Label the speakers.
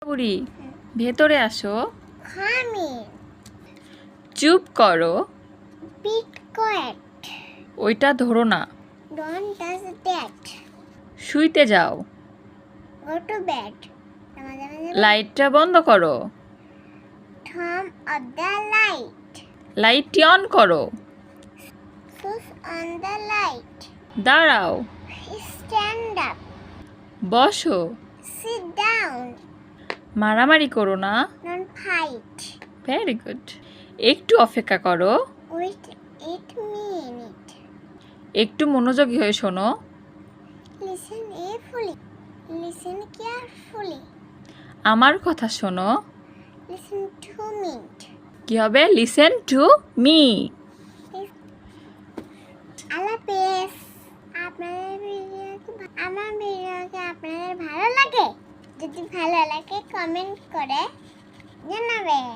Speaker 1: বুড়ি ভেতরে আসো।
Speaker 2: খামি
Speaker 1: চুপ করো।
Speaker 2: পিট কোয়েট
Speaker 1: ওইটা ধরো না।
Speaker 2: ডোন্ট টাচ দ্যাট
Speaker 1: শুইতে যাও।
Speaker 2: গো টু বেড
Speaker 1: লাইটটা বন্ধ করো।
Speaker 2: টার্ন অফ দ্য লাইট
Speaker 1: লাইটটি অন করো।
Speaker 2: সুইচ অন দ্য লাইট
Speaker 1: দাঁড়াও।
Speaker 2: স্ট্যান্ড আপ
Speaker 1: বসো।
Speaker 2: সিট ডাউন
Speaker 1: মারামারি করো না।
Speaker 2: Don't fight
Speaker 1: very good. একটু অপেক্ষা করো।
Speaker 2: উইথ 8 মিনিট
Speaker 1: একটু মনোযোগী হয়ে শোনো।
Speaker 2: লিসেন কেয়ারফুলি
Speaker 1: আমার কথা শোনো।
Speaker 2: লিসেন টু মি
Speaker 1: কি হবে? Listen to me.
Speaker 2: আল্লাহ হাফেজ। আমার ভিডিওকে আপনাদের ভালো লাগে? যদি ভালো লাগে কমেন্ট করে জানাবেন।